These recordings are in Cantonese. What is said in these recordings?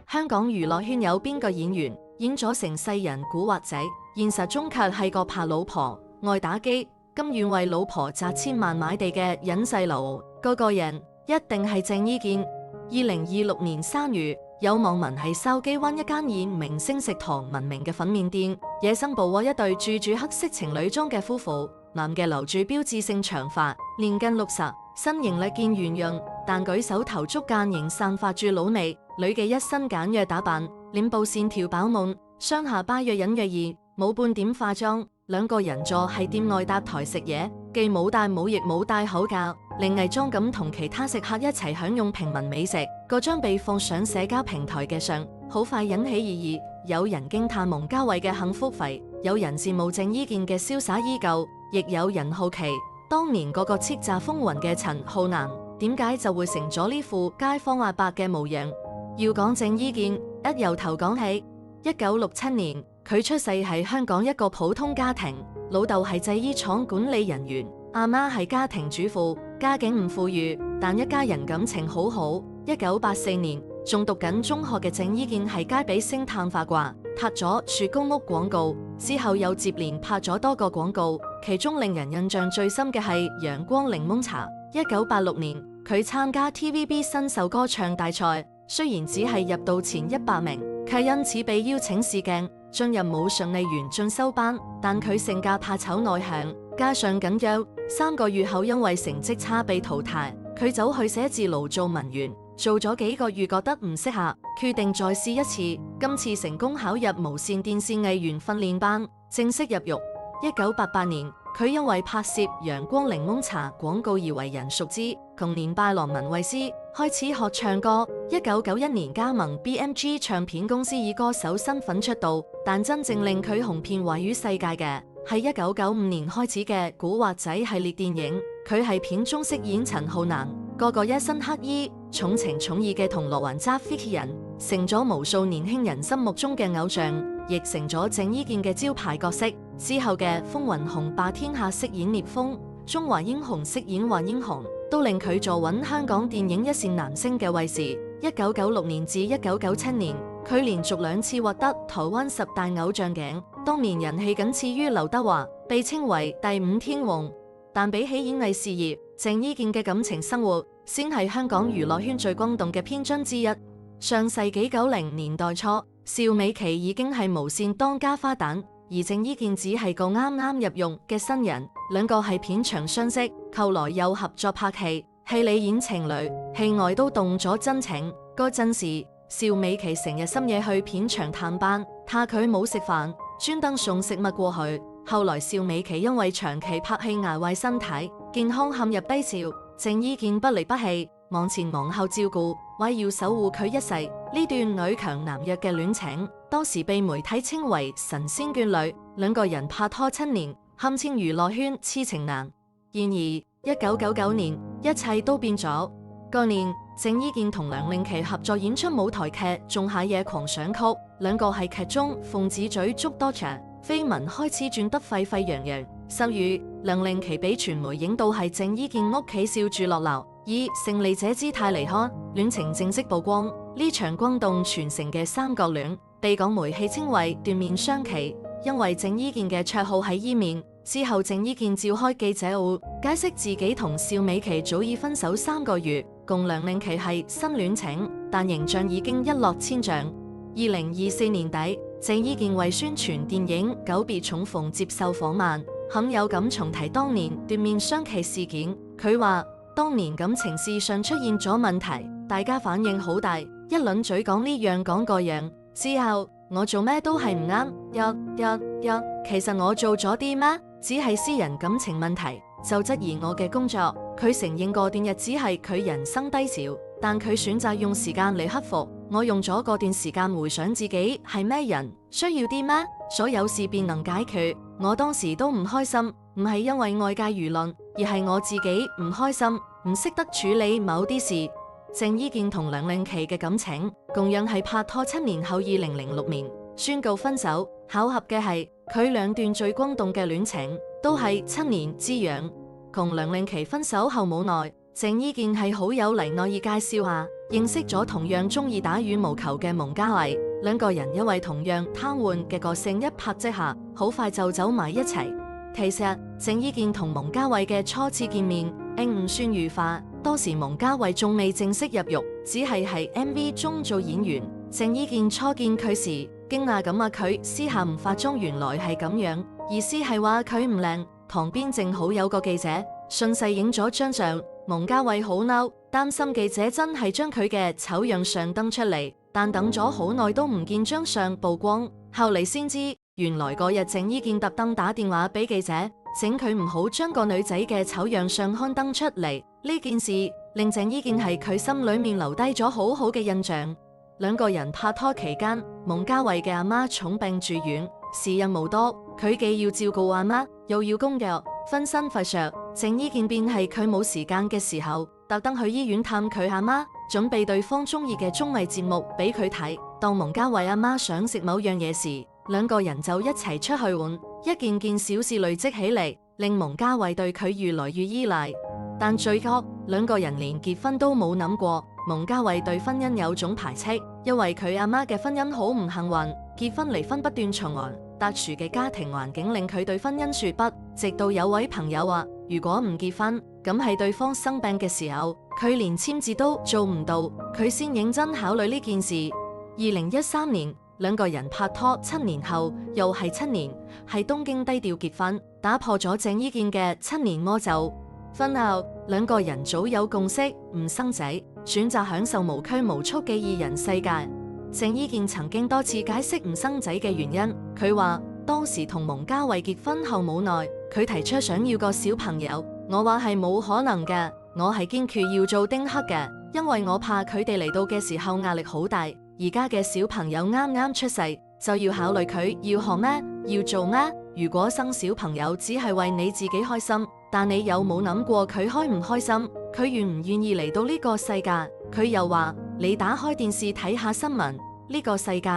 香港娛樂圈有邊個演員演咗成世人古惑仔，現實中卻係個怕老婆、愛打機、甘願為老婆砸千萬買地嘅隱世流？嗰個人一定係鄭伊健。2026年3月，有網民喺筲箕灣一間以明星食堂聞名嘅粉麵店，野生捕獲一對住黑色情侶裝嘅夫婦。男嘅留住標誌性長髮，年近60，身形略見圓潤，但舉手投足間仍散發住老味。女嘅一身簡約打扮，臉部線條飽滿，雙下巴若隱若現，冇半點化妝。兩個人坐喺店外搭台食嘢，既冇戴帽亦冇戴口罩，令偽裝咁同其他食客一齊享用平民美食。嗰張被放上社交平台嘅相，好快引起異議。有人驚嘆蒙嘉慧嘅幸福肥，有人羨慕鄭伊健嘅瀟灑依舊，亦有人好奇，當年嗰個叱咤風雲嘅陳浩南，點解就會成咗呢副街坊阿伯嘅模樣？要講鄭伊健，一由頭講起。1967年，佢出世喺香港一個普通家庭，老豆係製衣廠管理人員，阿媽係家庭主婦，家境唔富裕，但一家人感情好好。1984年，仲讀緊中學嘅鄭伊健喺街俾星探發卦，拍咗雪糕屋廣告，之後又接連拍咗多個廣告，其中令人印象最深嘅係陽光檸檬茶。1986年，佢參加 TVB 新秀歌唱大賽，雖然只係入到前100名，卻因此被邀請試鏡，進入舞順利員進修班。但佢性格怕醜內向，加上緊張，3個月後因為成績差被淘汰。佢走去寫字樓做文員，做咗幾個月覺得唔適合，決定再試一次。今次成功考入無線電視藝員訓練班，正式入獄。1988年，佢因為拍攝陽光檸檬茶廣告而為人熟知，同年拜羅文慧思，開始學唱歌。1991年加盟 BMG 唱片公司，以歌手身份出道，但真正令佢紅遍華語世界嘅係1995年開始嘅古惑仔系列電影。佢係片中飾演陳浩南，個個一身黑衣，重情重義嘅銅鑼灣揸 fit 人，成咗無數年輕人心目中嘅偶像，亦成咗鄭伊健嘅招牌角色。之後嘅《風雲雄霸天下》飾演聶風，《中華英雄》飾演華英雄，都令佢坐穩香港電影一線男星嘅位置。1996年至1997年，佢連續2次獲得台灣10大偶像獎，當年人氣僅次於劉德華，被稱為第5天王。但比起演藝事業，鄭伊健嘅感情生活先係香港娛樂圈最轟動嘅篇章之一。上世紀90年代初，邵美琪已經係無線當家花旦，而鄭伊健只係個啱啱入獄嘅新人。兩個係片場相識，後來又合作拍戲，戲裏演情侶，戲外都動咗真情。嗰陣時，邵美琪成日深夜去片場探班，怕佢冇食飯，專登送食物過去。後來邵美琪因為長期拍戲捱壞身體，健康陷入低潮，鄭伊健不離不棄，忙前忙後照顧，話要守護佢一世。呢段女強男弱嘅戀情，當時被媒體稱為神仙眷侶。兩個人拍拖7年，堪稱娛樂圈痴情男。然而1999年，一切都變咗。嗰年，鄭伊健同梁詠琪合作演出舞台劇《仲夏夜狂想曲》，兩個係劇中奉旨嘴捉多場，緋聞開始轉得沸沸揚揚。10月，梁詠琪俾傳媒影到係鄭伊健屋企笑住落樓，以勝利者姿態離開，戀情正式曝光。呢場轟動全城嘅三角戀，被港媒戲稱為斷面雙奇，因為鄭伊健嘅綽號係伊面。之後，鄭伊健召開記者會，解釋自己同邵美琪早已分手3個月，共梁詠琪係新戀情，但形象已經一落千丈。2024年底，鄭伊健為宣傳電影《久別重逢》接受訪問，很有感重提當年斷面雙奇事件。佢話當年感情事上出現咗問題，大家反應好大，一輪嘴講呢樣講嗰樣。之後我做咩都係唔啱，其實我做咗啲咩？只係私人感情問題，就質疑我嘅工作。佢承認嗰段日子係佢人生低潮，但佢選擇用時間嚟克服。我用咗嗰段時間回想自己係咩人，需要啲咩，所有事便能解決。我當時都唔開心，唔係因為外界輿論，而係我自己唔開心，唔識得處理某啲事。鄭伊健同梁詠琪嘅感情共樣係拍拖7年後2006年宣告分手。巧合嘅係，佢兩段最轟動嘅戀情都係7年之癢。同梁詠琪分手後冇耐，鄭伊健係好友黎諾懿介紹下認識咗同樣中意打羽毛球嘅蒙嘉慧，兩個人因為同樣貪玩嘅個性一拍即合，好快就走埋一齊。其實鄭伊健同蒙嘉慧嘅初次見面並唔算愉快，當時蒙嘉慧仲未正式入獄，只係 MV 中做演員。鄭伊健初見佢時驚訝咁話佢私下唔化妝，原來係咁樣，意思係話佢唔靚。旁邊正好有個記者順勢影咗張相，蒙嘉慧好嬲，擔心記者真係將佢嘅醜樣相登出嚟，但等咗好耐都唔見張相曝光，後嚟先知原來嗰日鄭伊健特登打電話俾記者，請佢唔好將個女仔嘅醜樣相刊登出嚟。呢件事令鄭伊健喺佢心裏面留低咗好好嘅印象。兩個人拍拖期間，蒙嘉慧嘅阿媽重病住院，時日無多，佢既要照顧阿媽，又要工作，分身乏術。鄭伊健便係佢冇時間嘅時候，特登去醫院探佢阿媽，準備對方中意嘅綜藝節目俾佢睇。當蒙嘉慧阿媽想食某樣嘢時，兩個人就一齊出去玩，一件件小事累積起嚟，令蒙嘉慧對佢越來越依賴。但最初兩個人連結婚都冇諗過。蒙嘉慧對婚姻有種排斥，因為佢阿媽嘅婚姻好唔幸運，結婚離婚不斷循環，特殊嘅家庭環境令佢對婚姻說不。直到有位朋友話，如果唔結婚，咁係對方生病嘅時候，佢連簽字都做唔到，佢先認真考慮呢件事。2013年，兩個人拍拖7年後，又係7年，喺東京低調結婚，打破咗鄭伊健嘅7年魔咒。婚後，兩個人早有共識，唔生仔，選擇享受無拘無束嘅二人世界。鄭伊健曾經多次解釋唔生仔嘅原因，佢話當時同蒙嘉慧結婚後冇耐，佢提出想要個小朋友，我話係冇可能嘅，我係堅決要做丁克嘅，因為我怕佢哋嚟到嘅時候壓力好大。而家嘅小朋友啱啱出世，就要考慮佢要學咩，要做咩。如果生小朋友只係為你自己開心，但你有冇諗過佢開唔開心？佢願唔願意嚟到呢個世界？佢又話你打開電視睇下新聞，呢個世界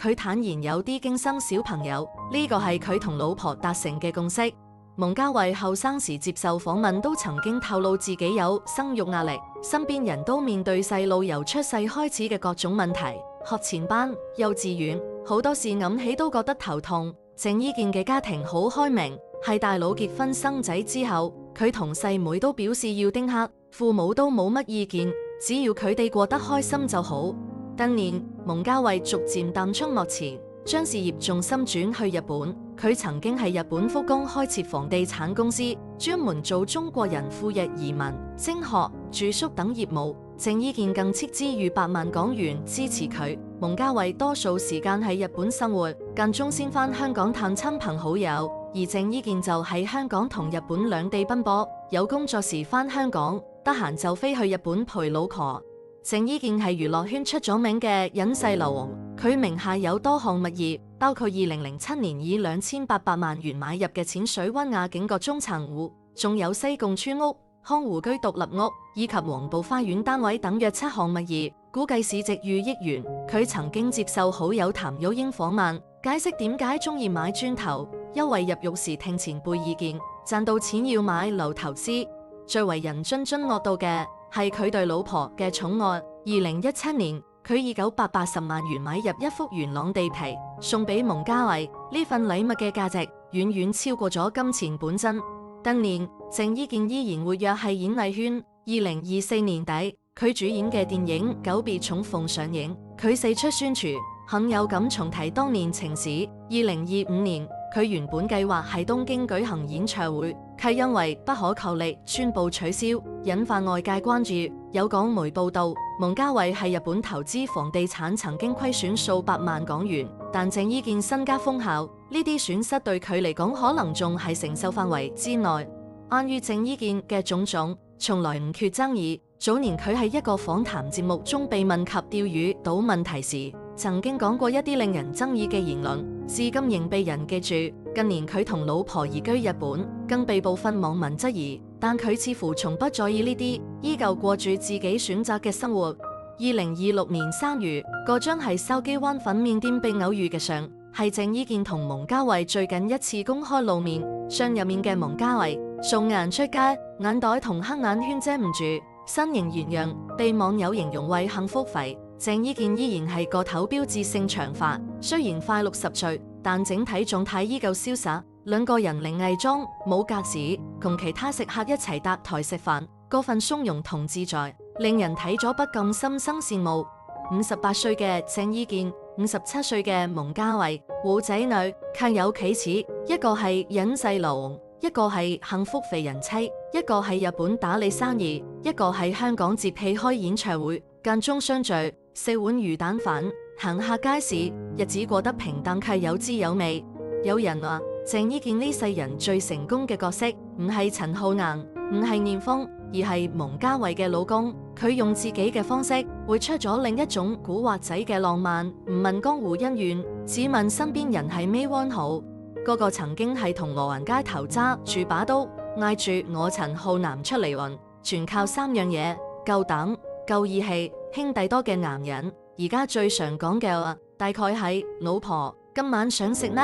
佢坦然有啲驚生小朋友，呢個係佢同老婆達成嘅共識。蒙嘉慧後生時接受訪問都曾經透露自己有生育壓力，身邊人都面對細路由出世開始嘅各種問題，學前班、幼稚園，好多事諗起都覺得頭痛。鄭伊健嘅家庭好開明，係大佬結婚生仔之後，佢同細妹都表示要丁克，父母都冇乜意見，只要佢哋過得開心就好。近年蒙嘉慧逐漸淡出幕前，將事業重心轉去日本。佢曾經喺日本福岡開設房地產公司，專門做中國人赴日移民、升學、住宿等業務。鄭伊健更斥資逾8萬港元支持佢。蒙嘉慧多數時間喺日本生活，間中先返香港探親朋好友，而鄭伊健就喺香港同日本兩地奔波，有工作時返香港，得閒就飛去日本陪老婆。鄭伊健係娛樂圈出咗名嘅隱世流王，佢名下有多項物業，包括2007年以2800萬元買入嘅淺水灣雅景閣中層戶，仲有西貢村屋、康湖居獨立屋以及黃埔花園單位等約7項物業，估計市值逾億元。佢曾經接受好友譚玉英訪問，解釋點解中意買磚頭，因為入獄時聽前輩意見，賺到錢要買樓投資。最為人津津樂道嘅係佢對老婆嘅寵愛。2017年，佢以980萬元買入一幅元朗地皮，送俾蒙嘉慧。呢份禮物嘅價值遠遠超過咗金錢本身。近年，鄭伊健依然活躍喺演藝圈。2024年底，佢主演嘅電影《久別重逢》上映，佢四出宣傳，很有感重提當年情史。2025年，佢原本計劃喺東京舉行演唱會，卻因為不可抗力宣布取消，引發外界關注。有港媒報道，蒙嘉慧喺日本投資房地產曾經虧損數百萬港元，但鄭伊健身家豐厚，呢啲損失對佢嚟講可能仲係承受範圍之內。關於鄭伊健嘅種種，從來唔缺爭議。早年佢喺一個訪談節目中被問及釣魚島問題時，曾經講過一啲令人爭議嘅言論，至今仍被人記住。近年佢同老婆移居日本，更被部分網民質疑，但佢似乎從不在意呢啲，依舊過住自己選擇嘅生活。2026年3月，嗰張係筲箕灣粉麵店被偶遇嘅相，係鄭伊健同蒙嘉慧最近一次公開露面。相入面嘅蒙嘉慧素顏出街，眼袋同黑眼圈遮唔住，身形圓潤，被網友形容為幸福肥。鄭伊健依然係個頭標誌性長髮，雖然快60歲，但整體狀態依舊瀟灑。兩個人零偽裝，冇格子，同其他食客一齊搭台食飯，嗰份從容同自在，令人睇咗不禁心生羨慕。58歲嘅鄭伊健，57歲嘅蒙嘉慧，冇仔女，卻有企齒，一個係隱世流王，一個係幸福肥人妻，一個係日本打理生意，一個喺香港接戲開演唱會，間中相聚，食碗魚蛋飯，行下街市，日子過得平淡卻有滋有味。有人話鄭伊健呢世人最成功嘅角色，唔係陳浩南，唔係艷峰，而係蒙嘉慧嘅老公。佢用自己嘅方式，活出咗另一種古惑仔嘅浪漫。唔問江湖恩怨，只問身邊人係咪安好。嗰個曾經係銅鑼灣街頭揸住把刀，嗌住我陳浩南出嚟混，全靠3樣嘢：夠膽、夠義氣、兄弟多嘅男人。而家最常講嘅話，大概係老婆今晚想食咩？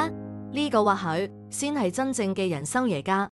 呢個或許先係真正嘅人生贏家。